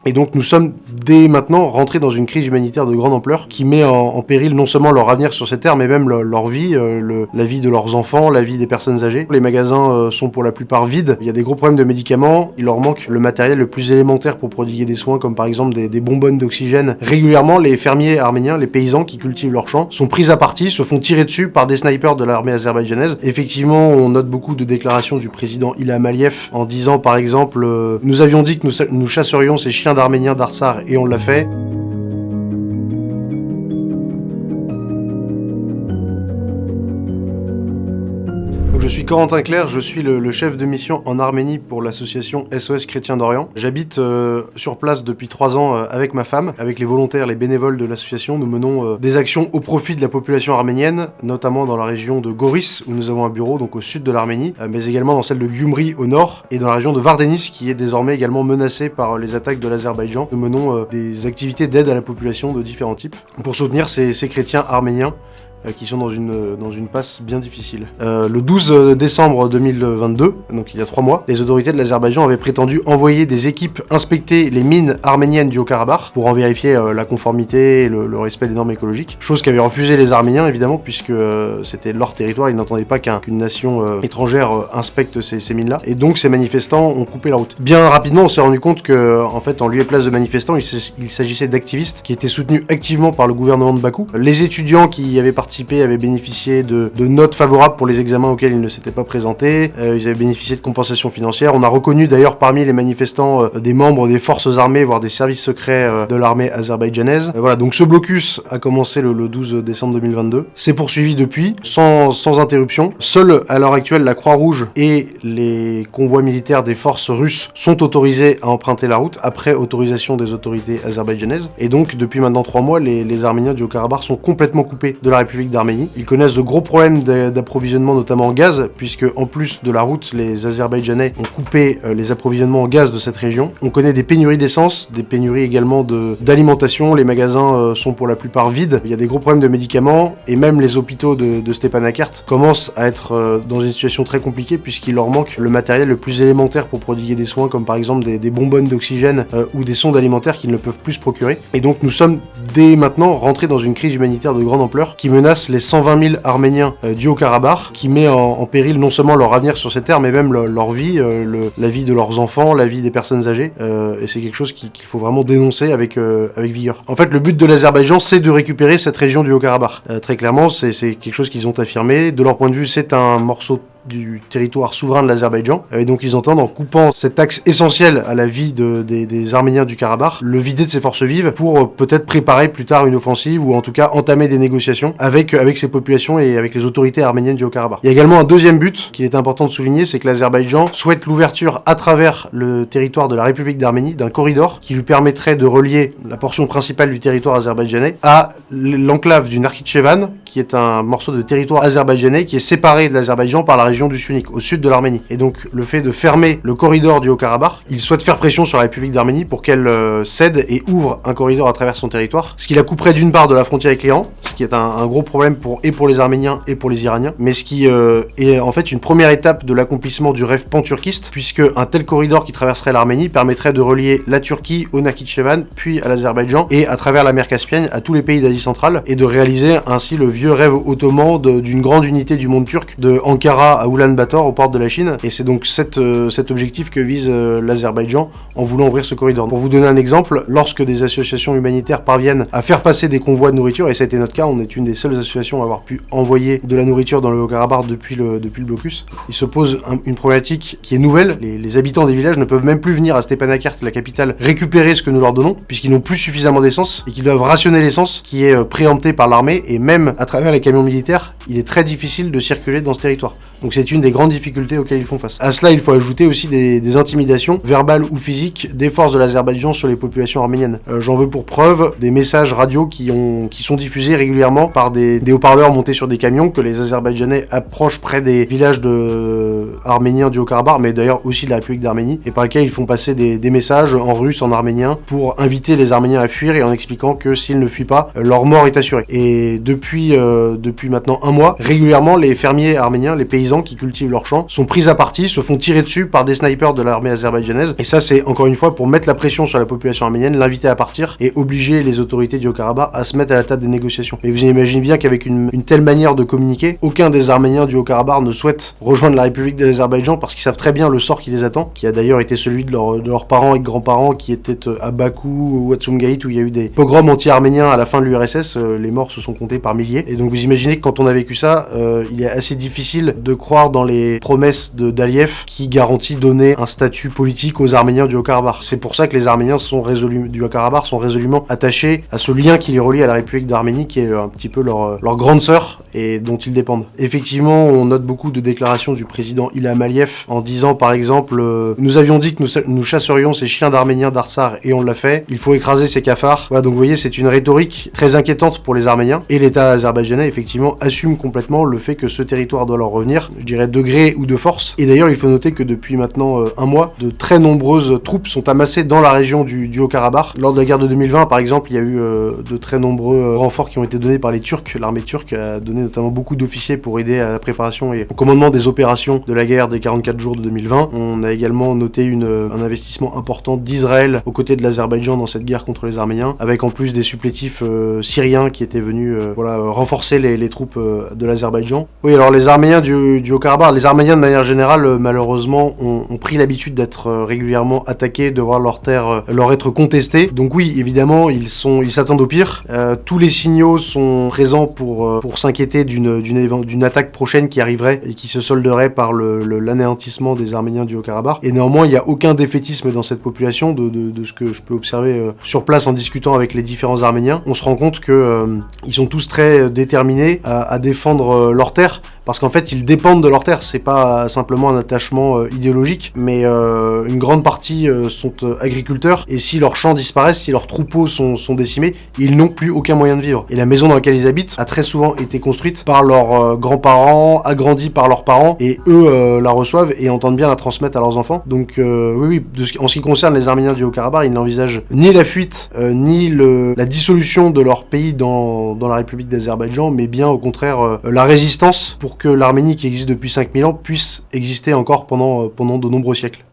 Et donc nous sommes dès maintenant rentrés dans une crise humanitaire de grande ampleur qui met en péril non seulement leur avenir sur ces terres, mais même leur vie, la vie de leurs enfants, la vie des personnes âgées. Les magasins sont pour la plupart vides, il y a des gros problèmes de médicaments, il leur manque le matériel le plus élémentaire pour prodiguer des soins, comme par exemple des bonbonnes d'oxygène. Régulièrement, les fermiers arméniens, les paysans qui cultivent leurs champs, sont pris à partie, se font tirer dessus par des snipers de l'armée azerbaïdjanaise. Effectivement, on note beaucoup de déclarations du président Ilham Aliyev en disant par exemple « Nous avions dit que nous chasserions ces chiens d'Arméniens d'Artsar et on l'a fait ». Je suis Corentin Clerc, je suis le chef de mission en Arménie pour l'association SOS Chrétiens d'Orient. J'habite sur place depuis 3 ans avec ma femme, avec les volontaires, les bénévoles de l'association. Nous menons des actions au profit de la population arménienne, notamment dans la région de Goris, où nous avons un bureau, donc au sud de l'Arménie, mais également dans celle de Gyumri au nord, et dans la région de Vardenis, qui est désormais également menacée par les attaques de l'Azerbaïdjan. Nous menons des activités d'aide à la population de différents types, pour soutenir ces chrétiens arméniens qui sont dans une passe bien difficile. Le 12 décembre 2022, donc il y a 3 mois, les autorités de l'Azerbaïdjan avaient prétendu envoyer des équipes inspecter les mines arméniennes du Haut-Karabakh pour en vérifier la conformité et le respect des normes écologiques. Chose qu'avaient refusé les Arméniens, évidemment, puisque c'était leur territoire, ils n'entendaient pas qu'une nation étrangère inspecte ces mines-là. Et donc ces manifestants ont coupé la route. Bien rapidement, on s'est rendu compte que, en fait, en lieu et place de manifestants, il s'agissait d'activistes qui étaient soutenus activement par le gouvernement de Bakou. Les étudiants qui avaient participé avaient bénéficié de notes favorables pour les examens auxquels ils ne s'étaient pas présentés, ils avaient bénéficié de compensations financières. On a reconnu d'ailleurs parmi les manifestants des membres des forces armées, voire des services secrets de l'armée azerbaïdjanaise. Voilà, donc ce blocus a commencé le 12 décembre 2022. C'est poursuivi depuis, sans interruption. Seule à l'heure actuelle la Croix-Rouge et les convois militaires des forces russes sont autorisés à emprunter la route, après autorisation des autorités azerbaïdjanaises. Et donc depuis maintenant 3 mois, les Arméniens du Haut-Karabakh sont complètement coupés de la République d'Arménie. Ils connaissent de gros problèmes d'approvisionnement, notamment en gaz, puisque en plus de la route, les Azerbaïdjanais ont coupé les approvisionnements en gaz de cette région. On connaît des pénuries d'essence, des pénuries également d'alimentation. Les magasins sont pour la plupart vides. Il y a des gros problèmes de médicaments, et même les hôpitaux de Stepanakert commencent à être dans une situation très compliquée, puisqu'il leur manque le matériel le plus élémentaire pour prodiguer des soins, comme par exemple des bonbonnes d'oxygène ou des sondes alimentaires qu'ils ne peuvent plus se procurer. Et donc nous sommes dès maintenant rentrés dans une crise humanitaire de grande ampleur qui menace les 120 000 Arméniens du Haut-Karabakh, qui met en péril non seulement leur avenir sur ces terres, mais même leur vie, la vie de leurs enfants, la vie des personnes âgées, et c'est quelque chose qu'il faut vraiment dénoncer avec vigueur. En fait, le but de l'Azerbaïdjan, c'est de récupérer cette région du Haut-Karabakh. Très clairement, c'est quelque chose qu'ils ont affirmé. De leur point de vue, c'est un morceau du territoire souverain de l'Azerbaïdjan, et donc ils entendent, en coupant cet axe essentiel à la vie des Arméniens du Karabakh, le vider de ses forces vives pour peut-être préparer plus tard une offensive, ou en tout cas entamer des négociations avec ces populations et avec les autorités arméniennes du Haut-Karabakh. Il y a également un deuxième but qu'il est important de souligner, c'est que l'Azerbaïdjan souhaite l'ouverture à travers le territoire de la République d'Arménie d'un corridor qui lui permettrait de relier la portion principale du territoire azerbaïdjanais à l'enclave du Nakhitchevan, qui est un morceau de territoire azerbaïdjanais qui est séparé de l'Azerbaïdjan par la région du Syunik, au sud de l'Arménie. Et donc le fait de fermer le corridor du Haut-Karabakh, il souhaite faire pression sur la République d'Arménie pour qu'elle cède et ouvre un corridor à travers son territoire, ce qui la couperait d'une part de la frontière avec l'Iran, ce qui est un gros problème pour les Arméniens et pour les Iraniens, mais ce qui est en fait une première étape de l'accomplissement du rêve pan-turquiste, puisque un tel corridor qui traverserait l'Arménie permettrait de relier la Turquie au Nakhitchevan, puis à l'Azerbaïdjan, et à travers la mer Caspienne à tous les pays d'Asie centrale, et de réaliser ainsi le vieux rêve ottoman d'une grande unité du monde turc, de Ankara à Oulan-Bator aux portes de la Chine, et c'est donc cet objectif que vise l'Azerbaïdjan en voulant ouvrir ce corridor. Pour vous donner un exemple, lorsque des associations humanitaires parviennent à faire passer des convois de nourriture, et ça a été notre cas, on est une des seules associations à avoir pu envoyer de la nourriture dans le Haut-Karabakh depuis le blocus, il se pose une problématique qui est nouvelle. Les habitants des villages ne peuvent même plus venir à Stepanakert, la capitale, récupérer ce que nous leur donnons, puisqu'ils n'ont plus suffisamment d'essence, et qu'ils doivent rationner l'essence qui est préemptée par l'armée, et même à travers les camions militaires, il est très difficile de circuler dans ce territoire. Donc c'est une des grandes difficultés auxquelles ils font face. À cela, il faut ajouter aussi des intimidations, verbales ou physiques, des forces de l'Azerbaïdjan sur les populations arméniennes. J'en veux pour preuve des messages radio qui sont diffusés régulièrement par des haut-parleurs montés sur des camions, que les Azerbaïdjanais approchent près des villages arméniens du Haut-Karabakh, mais d'ailleurs aussi de la République d'Arménie, et par lesquels ils font passer des messages en russe, en arménien, pour inviter les Arméniens à fuir, et en expliquant que s'ils ne fuient pas, leur mort est assurée. Et depuis maintenant un mois, régulièrement, les fermiers arméniens, les paysans paysans qui cultivent leurs champs sont pris à partie, se font tirer dessus par des snipers de l'armée azerbaïdjanaise. Et ça, c'est encore une fois pour mettre la pression sur la population arménienne, l'inviter à partir et obliger les autorités du Haut-Karabakh à se mettre à la table des négociations. Et vous imaginez bien qu'avec une telle manière de communiquer, aucun des Arméniens du Haut-Karabakh ne souhaite rejoindre la République de l'Azerbaïdjan parce qu'ils savent très bien le sort qui les attend, qui a d'ailleurs été celui de leurs parents et grands-parents qui étaient à Bakou ou à Tsumgait où il y a eu des pogroms anti-arméniens à la fin de l'URSS. Les morts se sont comptés par milliers. Et donc vous imaginez que quand on a vécu ça, il est assez difficile de croire dans les promesses d'Aliyev qui garantit donner un statut politique aux Arméniens du Haut-Karabakh. C'est pour ça que les Arméniens du Haut-Karabakh sont résolument attachés à ce lien qui les relie à la République d'Arménie, qui est un petit peu leur grande sœur et dont ils dépendent. Effectivement, on note beaucoup de déclarations du président Ilham Aliyev en disant par exemple nous avions dit que nous chasserions ces chiens d'Arméniens d'Artsar et on l'a fait, il faut écraser ces cafards. Voilà, donc vous voyez, c'est une rhétorique très inquiétante pour les Arméniens et l'État azerbaïdjanais effectivement assume complètement le fait que ce territoire doit leur revenir, je dirais de gré ou de force. Et d'ailleurs, il faut noter que depuis maintenant un mois, de très nombreuses troupes sont amassées dans la région du Haut-Karabakh. Lors de la guerre de 2020, par exemple, il y a eu de très nombreux renforts qui ont été donnés par les Turcs. L'armée turque a donné notamment beaucoup d'officiers pour aider à la préparation et au commandement des opérations de la guerre des 44 jours de 2020. On a également noté un investissement important d'Israël aux côtés de l'Azerbaïdjan dans cette guerre contre les Arméniens, avec en plus des supplétifs syriens qui étaient venus renforcer les troupes de l'Azerbaïdjan. Oui, alors les Arméniens du Haut-Karabakh, les Arméniens de manière générale, malheureusement, ont pris l'habitude d'être régulièrement attaqués, de voir leurs terres leur être contestées. Donc oui, évidemment, ils s'attendent au pire. Tous les signaux sont présents pour s'inquiéter d'une attaque prochaine qui arriverait et qui se solderait par l'anéantissement des Arméniens du Haut-Karabakh. Et néanmoins, il n'y a aucun défaitisme dans cette population, de ce que je peux observer sur place en discutant avec les différents Arméniens. On se rend compte que ils sont tous très déterminés à défendre leurs terres. Parce qu'en fait, ils dépendent de leurs terres. C'est pas simplement un attachement idéologique, mais une grande partie sont agriculteurs. Et si leurs champs disparaissent, si leurs troupeaux sont décimés, ils n'ont plus aucun moyen de vivre. Et la maison dans laquelle ils habitent a très souvent été construite par leurs grands-parents, agrandie par leurs parents, et eux la reçoivent et entendent bien la transmettre à leurs enfants. Donc oui, en ce qui concerne les Arméniens du Haut-Karabakh, ils n'envisagent ni la fuite, ni la dissolution de leur pays dans la République d'Azerbaïdjan, mais bien au contraire la résistance pour que l'Arménie qui existe depuis 5000 ans puisse exister encore pendant de nombreux siècles.